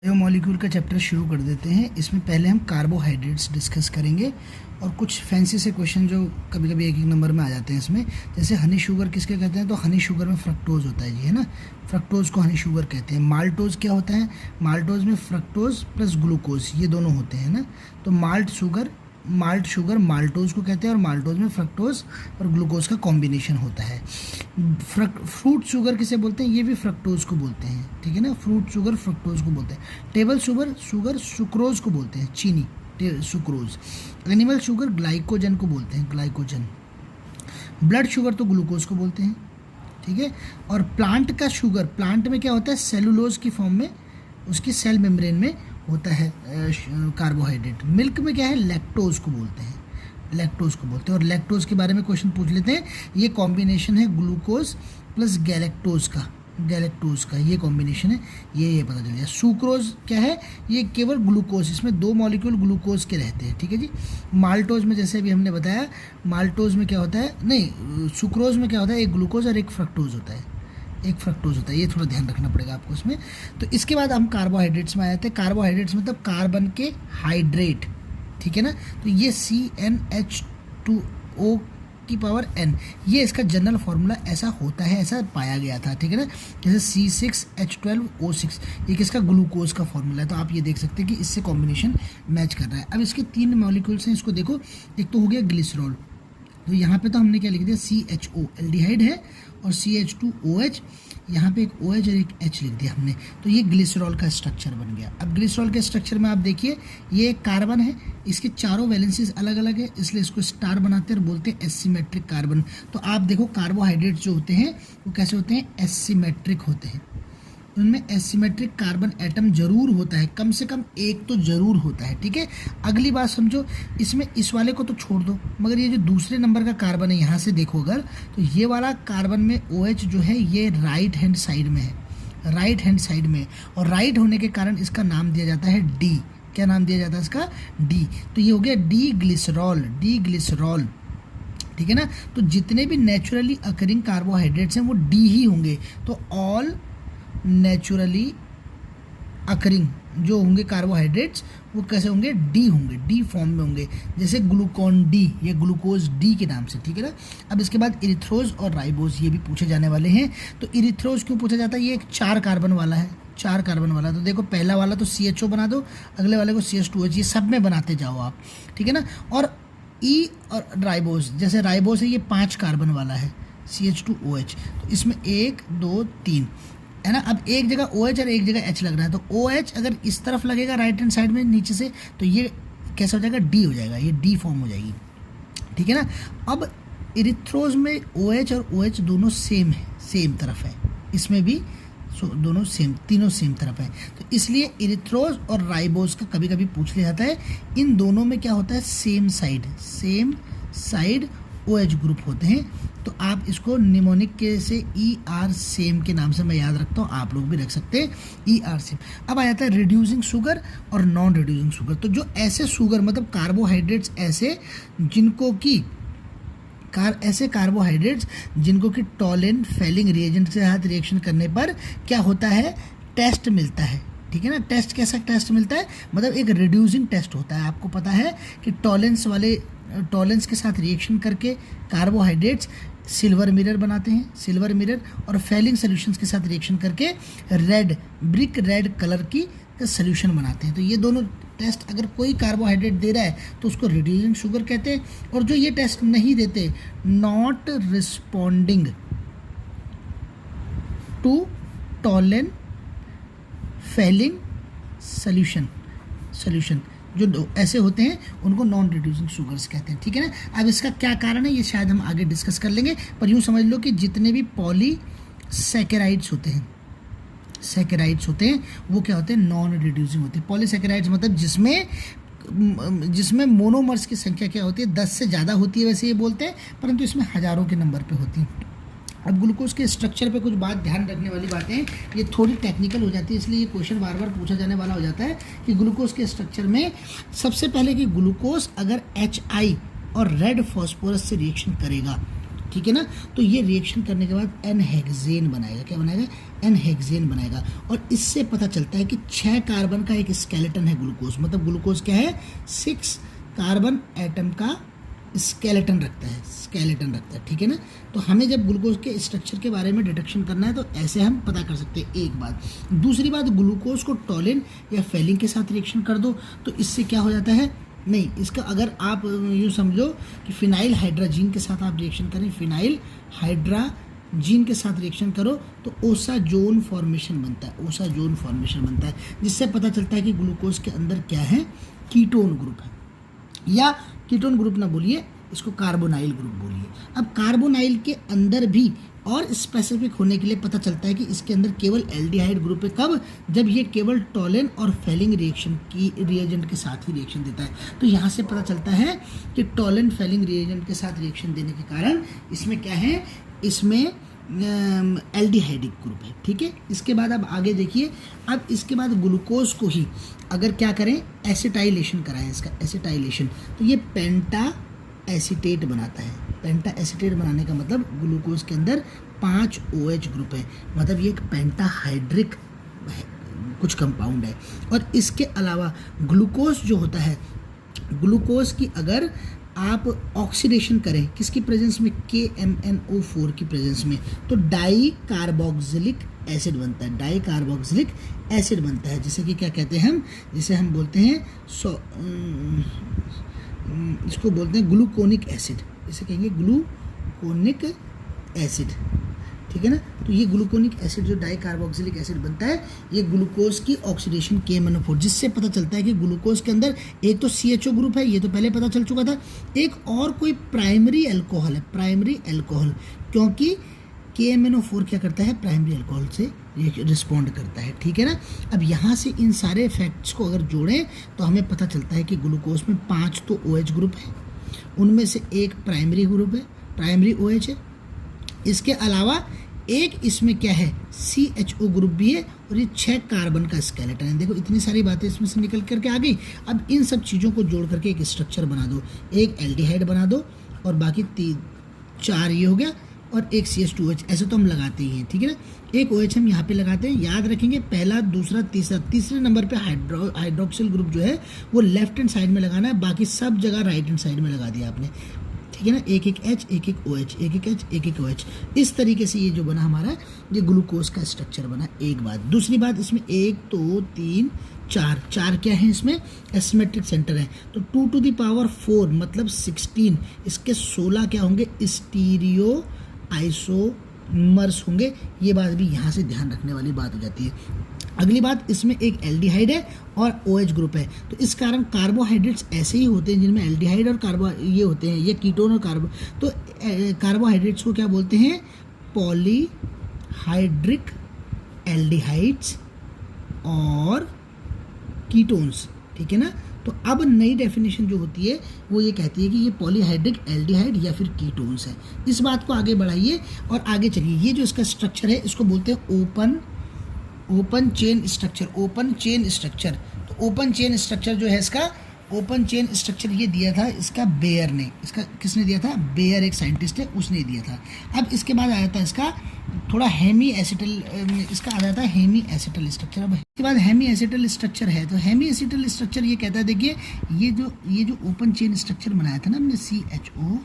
Biomolecule का chapter शुरू कर देते हैं। इसमें पहले हम कार्बोहाइड्रेट्स डिस्कस करेंगे और कुछ फैंसी से क्वेश्चन जो कभी कभी एक नंबर में आ जाते हैं इसमें। जैसे हनी शुगर किसके कहते हैं, तो हनी शुगर में फ्रक्टोज होता है जी, है ना। फ्रक्टोज को हनी शुगर कहते हैं। माल्टोज क्या होता है, माल्टोज में फ्रक्टोज प्लस ग्लूकोज ये दोनों होते हैं ना। तो माल्ट शुगर माल्टोज को कहते हैं और माल्टोज में फ्रक्टोज और ग्लूकोज का कॉम्बिनेशन होता है। फ्रूट शुगर किसे बोलते हैं, ये भी फ्रक्टोज को बोलते हैं, ठीक है ना। फ्रूट शुगर फ्रक्टोज को बोलते हैं। टेबल शुगर सुक्रोज को बोलते हैं, चीनी सुक्रोज। एनिमल शुगर ग्लाइकोजन को बोलते हैं, ग्लाइकोजन। ब्लड शुगर तो ग्लूकोज को बोलते हैं, ठीक है। और प्लांट का शुगर, प्लांट में क्या होता है, सेलुलोज की फॉर्म में उसकी सेल मेम्ब्रेन में होता है कार्बोहाइड्रेट। मिल्क में क्या है, लैक्टोज को बोलते हैं, लैक्टोज को बोलते हैं। और लैक्टोज के बारे में क्वेश्चन पूछ लेते हैं। ये कॉम्बिनेशन है ग्लूकोज प्लस गैलेक्टोज का ये कॉम्बिनेशन है, ये पता चल गया। सुक्रोज क्या है, ये केवल ग्लूकोज, इसमें दो मॉलिक्यूल ग्लूकोज के रहते हैं, ठीक है जी। माल्टोज में जैसे अभी हमने बताया, माल्टोज में क्या होता है, नहीं सुक्रोज में क्या होता है, एक ग्लूकोज और एक फ्रक्टोज होता है, ये थोड़ा ध्यान रखना पड़ेगा आपको इसमें। तो इसके बाद हम कार्बोहाइड्रेट्स में आ जाते हैं। कार्बोहाइड्रेट्स मतलब कार्बन के हाइड्रेट, ठीक है ना। तो ये CnH2O की पावर n, ये इसका जनरल फार्मूला ऐसा होता है, ऐसा पाया गया था, ठीक है ना। जैसे C6H12O6 ये किसका, ग्लूकोज का फार्मूला है। तो आप ये देख सकते हैं कि इससे कॉम्बिनेशन मैच कर रहा है। अब इसके तीन मॉलिक्यूल्स हैं, इसको देखो। एक तो हो गया ग्लिसरॉल, तो यहाँ पे तो हमने क्या लिख दिया, CHO एल्डिहाइड है और CH2OH, यहाँ पे एक OH और एक H लिख दिया हमने। तो ये ग्लिसरॉल का स्ट्रक्चर बन गया। अब ग्लिसरॉल के स्ट्रक्चर में आप देखिए, ये एक कार्बन है, इसके चारों वैलेंसीज अलग अलग है, इसलिए इसको स्टार बनाते हैं और बोलते हैं एसिमेट्रिक कार्बन। तो आप देखो कार्बोहाइड्रेट जो होते हैं वो कैसे होते हैं, एसिमेट्रिक होते हैं। उनमें एसिमेट्रिक कार्बन एटम जरूर होता है, कम से कम एक तो जरूर होता है, ठीक है। अगली बात समझो, इसमें इस वाले को तो छोड़ दो, मगर ये जो दूसरे नंबर का कार्बन है, यहाँ से देखो अगर, तो ये वाला कार्बन में OH जो है ये राइट हैंड साइड में है, राइट हैंड साइड में। और राइट होने के कारण इसका नाम दिया जाता है D। क्या नाम दिया जाता है इसका, D। तो ये हो गया डी ग्लिसरॉल, ठीक है ना। तो जितने भी नेचुरली अकरिंग कार्बोहाइड्रेट्स हैं वो D ही होंगे। तो ऑल नेचुरली अकरिंग जो होंगे कार्बोहाइड्रेट्स वो कैसे होंगे, डी होंगे, डी फॉर्म में होंगे। जैसे ग्लूकॉन डी, ये ग्लूकोज डी के नाम से, ठीक है ना। अब इसके बाद इरिथ्रोज और राइबोज ये भी पूछे जाने वाले हैं। तो इरिथ्रोज क्यों पूछा जाता है, ये एक 4 कार्बन वाला है, 4 कार्बन वाला। तो देखो पहला वाला तो CHO बना दो, अगले वाले को CH2OH, ये सब में बनाते जाओ आप, ठीक है ना। और ई और राइबोज, जैसे राइबोज है ये 5 कार्बन वाला है, CH2OH। तो इसमें 1 2 3 है ना। अब एक जगह OH और एक जगह H लग रहा है, तो OH अगर इस तरफ लगेगा राइट हैंड साइड में नीचे से, तो ये कैसा हो जाएगा, D हो जाएगा, ये D फॉर्म हो जाएगी, ठीक है ना। अब इरिथ्रोज में OH और OH दोनों सेम है, सेम तरफ है, इसमें भी दोनों सेम, तीनों सेम तरफ है। तो इसलिए इरिथ्रोज और राइबोज का कभी कभी पूछ लिया जाता है। इन दोनों में क्या होता है, सेम साइड OH ग्रुप होते हैं। तो आप इसको निमोनिक के से ER सेम के नाम से मैं याद रखता हूँ, आप लोग भी रख सकते हैं ER सेम। अब आ जाता है रिड्यूसिंग शुगर और नॉन रिड्यूसिंग शुगर। तो जो ऐसे शुगर मतलब कार्बोहाइड्रेट्स ऐसे जिनको कि ऐसे कार्बोहाइड्रेट्स जिनको कि टॉलेन फेलिंग रिएजेंट के साथ रिएक्शन करने पर क्या होता है, टेस्ट मिलता है, ठीक है ना। टेस्ट कैसा टेस्ट मिलता है, मतलब एक रिड्यूसिंग टेस्ट होता है। आपको पता है कि टॉलेंस के साथ रिएक्शन करके कार्बोहाइड्रेट्स सिल्वर मिरर बनाते हैं, सिल्वर मिरर, और फेलिंग सॉल्यूशंस के साथ रिएक्शन करके ब्रिक रेड कलर की सॉल्यूशन बनाते हैं। तो ये दोनों टेस्ट अगर कोई कार्बोहाइड्रेट दे रहा है तो उसको रिड्यूसिंग शुगर कहते हैं, और जो ये टेस्ट नहीं देते, not responding to Tollen Fehling solution जो ऐसे होते हैं उनको नॉन रिड्यूसिंग शुगर्स कहते हैं, ठीक है ना। अब इसका क्या कारण है ये शायद हम आगे डिस्कस कर लेंगे, पर यूँ समझ लो कि जितने भी पॉलीसैकेराइड्स होते हैं वो क्या होते हैं, नॉन रिड्यूसिंग होते हैं। पॉलीसैकेराइड्स मतलब जिसमें मोनोमर्स की संख्या क्या होती है, 10 से ज़्यादा होती है, वैसे ये बोलते हैं, परंतु इसमें हज़ारों के नंबर पे होती हैं। अब ग्लूकोज के स्ट्रक्चर पे कुछ बात ध्यान रखने वाली बातें हैं, ये थोड़ी टेक्निकल हो जाती है, इसलिए ये क्वेश्चन बार बार पूछा जाने वाला हो जाता है कि ग्लूकोज के स्ट्रक्चर में सबसे पहले कि ग्लूकोज अगर HI और रेड फॉस्फोरस से रिएक्शन करेगा ठीक है ना। तो ये रिएक्शन करने के बाद एनहेक्सेन बनाएगा, क्या बनाएगा, एनहेक्सेन बनाएगा। और इससे पता चलता है कि 6 कार्बन का एक स्केलेटन है ग्लूकोज, मतलब ग्लूकोज क्या है, 6 कार्बन एटम का स्केलेटन रखता है, ठीक है ना। तो हमें जब ग्लूकोज के स्ट्रक्चर के बारे में डिटेक्शन करना है तो ऐसे हम पता कर सकते हैं, एक बात। दूसरी बात, ग्लूकोज को टॉलिन या फेलिन के साथ रिएक्शन कर दो तो इससे क्या हो जाता है, नहीं, इसका अगर आप यूँ समझो कि फिनाइल हाइड्राजीन के साथ आप रिएक्शन करें, फिनाइल हाइड्राजीन के साथ रिएक्शन करो तो ओसाजोन फॉर्मेशन बनता है, जिससे पता चलता है कि ग्लूकोज के अंदर क्या है, कीटोन ग्रुप है, या कीटोन ग्रुप ना बोलिए, इसको कार्बोनाइल ग्रुप बोलिए। अब कार्बोनाइल के अंदर भी और स्पेसिफिक होने के लिए पता चलता है कि इसके अंदर केवल एल्डिहाइड ग्रुप है, कब, जब ये केवल टॉलिन और फेलिंग रिएक्शन की रिएजेंट के साथ ही रिएक्शन देता है। तो यहाँ से पता चलता है कि टॉलिन फेलिंग रिएजेंट के साथ रिएक्शन देने के कारण इसमें क्या है, इसमें एल्डिहाइडिक ग्रुप है, ठीक है। इसके बाद अब आगे देखिए, अब इसके बाद ग्लूकोज को ही अगर क्या करें, एसिटाइलेशन कराएं, इसका एसिटाइलेशन, तो ये पेंटा एसीटेट बनाता है। पेंटा एसीटेट बनाने का मतलब ग्लूकोज के अंदर 5 OH ग्रुप है, मतलब ये एक पेंटाहाइड्रिक कुछ कंपाउंड है। और इसके अलावा ग्लूकोज जो होता है, ग्लूकोज की अगर आप ऑक्सीडेशन करें किसकी प्रेजेंस में, KMnO4 की प्रेजेंस में, तो डाई कार्बोक्सिलिक एसिड बनता है, जिसे कि क्या कहते हैं हम, जिसे हम बोलते हैं इसको बोलते हैं ग्लूकोनिक एसिड, इसे कहेंगे ग्लूकोनिक एसिड, ठीक है ना। तो ये ग्लूकोनिक एसिड जो डाई कार्बोक्सिलिक एसिड बनता है, ये ग्लूकोज की ऑक्सीडेशन KMnO4, जिससे पता चलता है कि ग्लूकोज के अंदर एक तो CHO ग्रुप है, ये तो पहले पता चल चुका था, एक और कोई प्राइमरी अल्कोहल है, क्योंकि KMnO4 क्या करता है, प्राइमरी अल्कोहल से रिस्पॉन्ड करता है, ठीक है ना। अब यहाँ से इन सारे फैक्ट्स को अगर जोड़ें तो हमें पता चलता है कि ग्लूकोज में 5 तो OH ग्रुप है, उनमें से एक प्राइमरी ग्रुप है, प्राइमरी OH है, इसके अलावा एक इसमें क्या है, CHO ग्रुप भी है, और ये 6 कार्बन का स्केलेटन है। देखो इतनी सारी बातें इसमें से निकल करके आ गई। अब इन सब चीज़ों को जोड़ करके एक स्ट्रक्चर बना दो, एक एल्डिहाइड बना दो और बाकी 4 ये हो गया, और एक CH2OH, ऐसे तो हम लगाते ही हैं, ठीक है ना। एक OH हम यहाँ पे लगाते हैं, याद रखेंगे, पहला, दूसरा, तीसरे नंबर पे हाइड्रोक्सिल ग्रुप जो है वो लेफ्ट हैंड साइड में लगाना है, बाकी सब जगह राइट हैंड साइड में लगा दिया आपने, ठीक है ना। एक H, एक OH, एक H, एक OH, इस तरीके से ये जो बना हमारा, ये ग्लूकोज का स्ट्रक्चर बना। एक बात, दूसरी बात, इसमें 1 2 3 4 क्या है, इसमें एसिमेट्रिक सेंटर है, तो 2 to the power 4 मतलब 16, इसके 16 क्या होंगे, स्टीरियो आइसोमर्स होंगे। ये बात भी यहाँ से ध्यान रखने वाली बात हो जाती है। अगली बात, इसमें एक एल्डिहाइड है और OH ग्रुप है, तो इस कारण कार्बोहाइड्रेट्स ऐसे ही होते हैं जिनमें एल्डिहाइड और ये होते हैं, ये कीटोन और तो कार्बोहाइड्रेट्स को क्या बोलते हैं, पॉलीहाइड्रिक एल्डिहाइड्स और कीटोन्स, ठीक है ना। तो अब नई डेफिनेशन जो होती है वो ये कहती है कि ये पॉलीहाइड्रिक एल्डिहाइड या फिर कीटोन्स है। इस बात को आगे बढ़ाइए और आगे चलिए। ये जो इसका स्ट्रक्चर है इसको बोलते हैं ओपन चेन स्ट्रक्चर। तो ओपन चेन स्ट्रक्चर जो है, इसका ओपन चेन स्ट्रक्चर ये दिया था इसका बेयर ने, इसका किसने दिया था, बेयर एक साइंटिस्ट है, उसने दिया था। अब इसके बाद आया था इसका थोड़ा हेमी एसिटल, इसका आ जाता है हेमी एसिटल स्ट्रक्चर। अब इसके बाद हेमी एसिटल स्ट्रक्चर है, तो हेमी एसिटल स्ट्रक्चर ये कहता है, देखिए ये जो ओपन चेन स्ट्रक्चर बनाया था ना हमने, CHO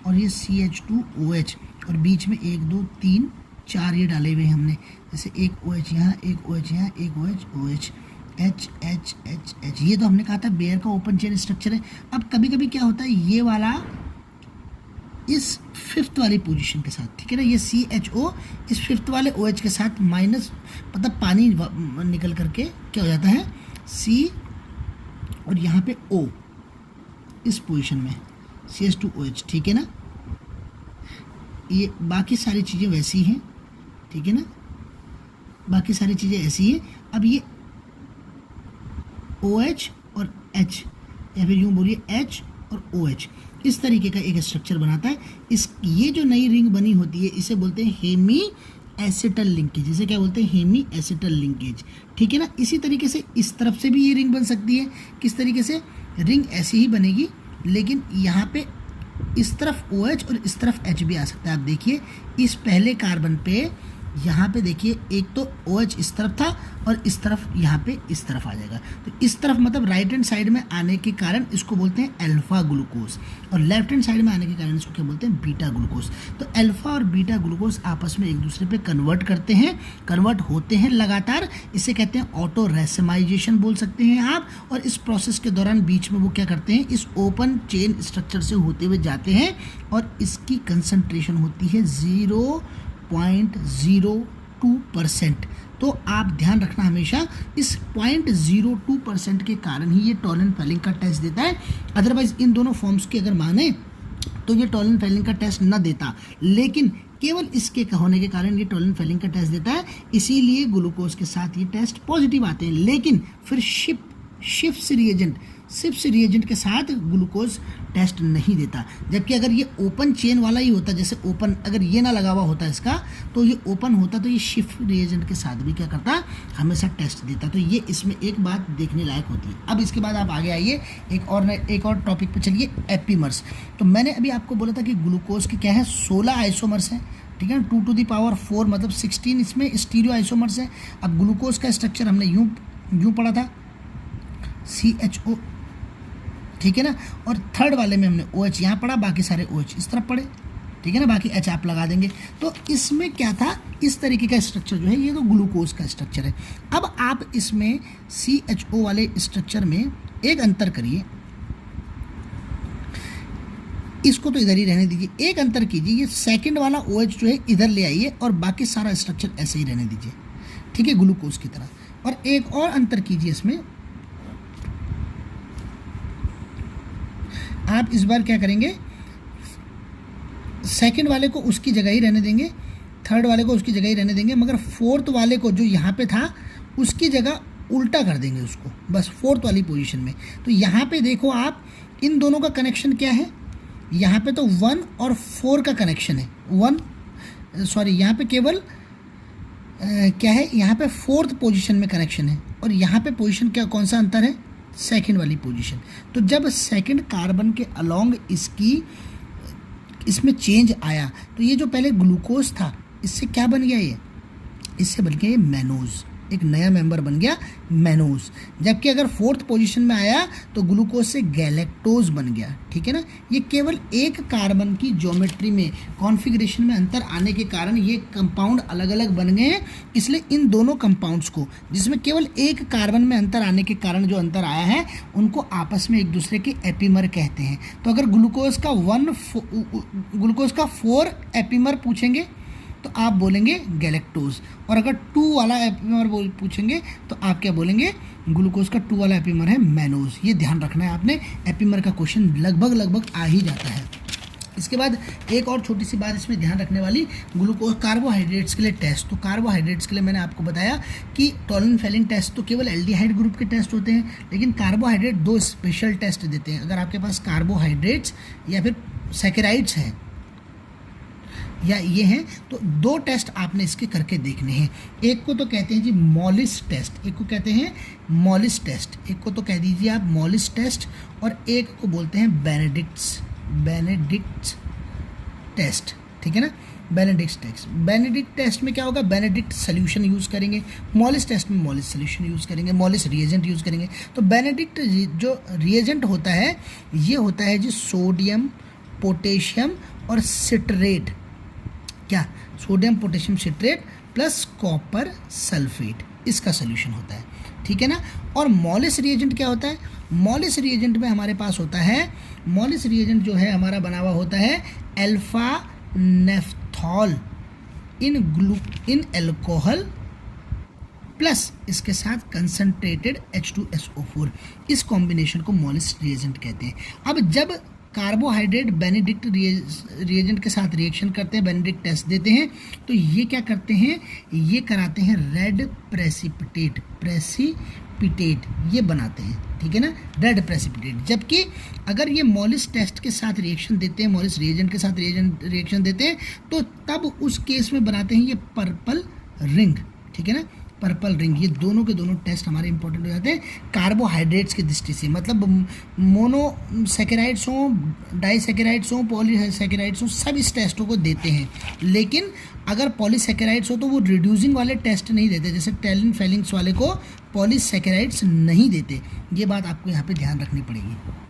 और ये CH2OH और बीच में 1 2 3 4 ये डाले हुए हैं हमने, जैसे एक OH यहाँ, एक OH यहाँ, एक OH H, ये तो हमने कहा था बेयर का ओपन चेन स्ट्रक्चर है। अब कभी कभी क्या होता है, ये वाला इस 5th वाली पोजीशन के साथ, ठीक है ना, ये CHO इस 5th वाले OH के साथ माइनस, मतलब पानी निकल करके क्या हो जाता है, C और यहाँ पे O इस पोजीशन में CH2OH, ठीक है ना। ये बाकी सारी चीज़ें वैसी हैं, ठीक है ना, बाकी सारी चीज़ें ऐसी हैं। अब ये OH और H, या फिर यूँ बोलिए H और OH, इस तरीके का एक स्ट्रक्चर बनाता है। ये जो नई रिंग बनी होती है इसे बोलते हैं हेमी एसिटल लिंकेज, इसे क्या बोलते हैं, हेमी एसिटल लिंकेज, ठीक है ना। इसी तरीके से इस तरफ से भी ये रिंग बन सकती है, किस तरीके से, रिंग ऐसी ही बनेगी, लेकिन यहाँ पे इस तरफ OH और इस तरफ H भी आ सकता है। आप देखिए इस पहले कार्बन पे यहाँ पे देखिए एक तो OH इस तरफ था और इस तरफ यहाँ पे इस तरफ आ जाएगा। तो इस तरफ मतलब राइट हैंड साइड में आने के कारण इसको बोलते हैं अल्फा ग्लूकोज, और लेफ्ट हैंड साइड में आने के कारण इसको क्या बोलते हैं, बीटा ग्लूकोज। तो अल्फा और बीटा ग्लूकोज आपस में एक दूसरे पे कन्वर्ट करते हैं, कन्वर्ट होते हैं लगातार। इसे कहते हैं ऑटो रेसमाइजेशन बोल सकते हैं आप। और इस प्रोसेस के दौरान बीच में वो क्या करते हैं, इस ओपन चेन स्ट्रक्चर से होते हुए जाते हैं और इसकी कंसंट्रेशन होती है 0.02%। तो आप ध्यान रखना हमेशा इस 0.02% के कारण ही ये टॉलन फेलिंग का टेस्ट देता है। अदरवाइज इन दोनों फॉर्म्स की अगर माने तो ये टॉलन फेलिंग का टेस्ट न देता, लेकिन केवल इसके होने के कारण ये टॉलन फेलिंग का टेस्ट देता है। इसीलिए ग्लूकोज के साथ ये टेस्ट पॉजिटिव आते हैं। लेकिन फिर शिफ्स रिएजेंट के साथ ग्लूकोज टेस्ट नहीं देता। जबकि अगर ये ओपन चेन वाला ही होता, जैसे ओपन अगर ये ना लगा हुआ होता इसका, तो ये ओपन होता तो ये शिफ्ट रिएजेंट के साथ भी क्या करता, हमेशा टेस्ट देता। तो ये इसमें एक बात देखने लायक होती है। अब इसके बाद आप आगे आइए एक और टॉपिक पे चलिए, एपीमर्स। तो मैंने अभी आपको बोला था कि ग्लूकोज के क्या है, 16 आइसोमर्स हैं, ठीक है, 2⁴ मतलब 16 इसमें स्टीरियो आइसोमर्स हैं। अब ग्लूकोज का स्ट्रक्चर हमने यूँ पढ़ा था, CHO, ठीक है ना, और थर्ड वाले में हमने OH यहाँ पढ़ा, बाकी सारे OH इस तरफ पढ़े, ठीक है ना, बाकी H आप लगा देंगे। तो इसमें क्या था, इस तरीके का स्ट्रक्चर जो है ये तो ग्लूकोज का स्ट्रक्चर है। अब आप इसमें CHO वाले स्ट्रक्चर में एक अंतर करिए, इसको तो इधर ही रहने दीजिए, एक अंतर कीजिए, ये सेकंड वाला OH जो है इधर ले आइए और बाकी सारा स्ट्रक्चर ऐसे ही रहने दीजिए, ठीक है, ग्लूकोज की तरह। और एक और अंतर कीजिए इसमें, आप इस बार क्या करेंगे, सेकंड वाले को उसकी जगह ही रहने देंगे, थर्ड वाले को उसकी जगह ही रहने देंगे, मगर फोर्थ वाले को जो यहाँ पे था उसकी जगह उल्टा कर देंगे उसको, बस फोर्थ वाली पोजीशन में। तो यहाँ पे देखो आप, इन दोनों का कनेक्शन क्या है, यहाँ पे तो 1 और 4 का कनेक्शन है, यहाँ पे केवल क्या है, यहाँ पे फोर्थ पोजीशन में कनेक्शन है, और यहाँ पे पोजीशन क्या, कौन सा अंतर है, सेकंड वाली पोजीशन। तो जब सेकंड कार्बन के अलोंग इसमें चेंज आया, तो ये जो पहले ग्लूकोज था इससे क्या बन गया, इससे बन गया ये मैनोज, एक नया मेंबर बन गया मैनोज। जबकि अगर फोर्थ पोजीशन में आया तो ग्लूकोज से गैलेक्टोज बन गया, ठीक है ना। ये केवल एक कार्बन की ज्योमेट्री में, कॉन्फ़िगरेशन में अंतर आने के कारण ये कंपाउंड अलग अलग बन गए हैं। इसलिए इन दोनों कंपाउंड्स को, जिसमें केवल एक कार्बन में अंतर आने के कारण जो अंतर आया है, उनको आपस में एक दूसरे के एपीमर कहते हैं। तो अगर ग्लूकोज का 4 एपीमर पूछेंगे तो आप बोलेंगे गैलेक्टोज, और अगर 2 वाला एपीमर पूछेंगे तो आप क्या बोलेंगे, ग्लूकोज का 2 वाला एपीमर है मैनोज। ये ध्यान रखना है आपने, एपीमर का क्वेश्चन लगभग आ ही जाता है। इसके बाद एक और छोटी सी बात इसमें ध्यान रखने वाली, ग्लूकोज कार्बोहाइड्रेट्स के लिए टेस्ट। तो कार्बोहाइड्रेट्स के लिए मैंने आपको बताया कि टॉलन फेलिंग टेस्ट तो केवल एल्डिहाइड ग्रुप के टेस्ट होते हैं, लेकिन कार्बोहाइड्रेट 2 स्पेशल टेस्ट देते हैं। अगर आपके पास कार्बोहाइड्रेट्स या फिर सैकेराइड्स हैं या ये हैं, तो 2 टेस्ट आपने इसके करके देखने हैं। एक को तो कहते हैं जी मॉलिस टेस्ट, एक को कहते हैं मॉलिस टेस्ट, एक को तो कह दीजिए आप मॉलिस टेस्ट, और एक को बोलते हैं बेनेडिक्ट टेस्ट, ठीक है ना, बेनेडिक्ट टेस्ट में क्या होगा, बेनेडिक्ट सोल्यूशन यूज़ करेंगे, मॉलिस टेस्ट में मॉलिस सोल्यूशन यूज़ करेंगे, मॉलिस रिएजेंट यूज़ करेंगे। तो बेनेडिक्ट जो रिएजेंट होता है, ये होता है जी सोडियम, पोटेशियम और सिट्रेट, क्या, sodium potassium citrate plus copper sulphate, इसका सोल्यूशन होता है, ठीक है ना। और मॉलिस रिएजेंट क्या होता है, मॉलिस रिएजेंट में हमारे पास होता है, मॉलिस रिएजेंट जो है हमारा बना हुआ होता है अल्फा नेफ्थॉल इन अल्कोहल प्लस इसके साथ कंसनट्रेटेड H2SO4, इस कॉम्बिनेशन को मॉलिस रिएजेंट कहते हैं। अब जब कार्बोहाइड्रेट बेनेडिक्ट रिएजेंट के साथ रिएक्शन करते हैं, बेनेडिक्ट टेस्ट देते हैं, तो ये क्या करते हैं, ये कराते हैं रेड प्रेसिपिटेट ये बनाते हैं, ठीक है ना, रेड प्रेसिपिटेट। जबकि अगर ये मॉलिस टेस्ट के साथ रिएक्शन देते हैं, मॉलिस रिएजेंट के साथ रिएक्शन देते हैं, तो तब उस केस में बनाते हैं ये पर्पल रिंग, ठीक है ना, पर्पल रिंग, ये दोनों के दोनों टेस्ट हमारे इंपॉर्टेंट हो जाते हैं कार्बोहाइड्रेट्स की दृष्टि से। मतलब मोनोसेकेराइड्स हों, डाइसेकेराइड्स हों, पॉलीसेकेराइड्स हों, सब इस टेस्टों को देते हैं। लेकिन अगर पॉलीसेकेराइड्स हो तो वो रिड्यूसिंग वाले टेस्ट नहीं देते, जैसे टैलिन फेलिंग्स वाले को पॉलीसेकेराइड्स नहीं देते। ये बात आपको यहाँ पे ध्यान रखनी पड़ेगी।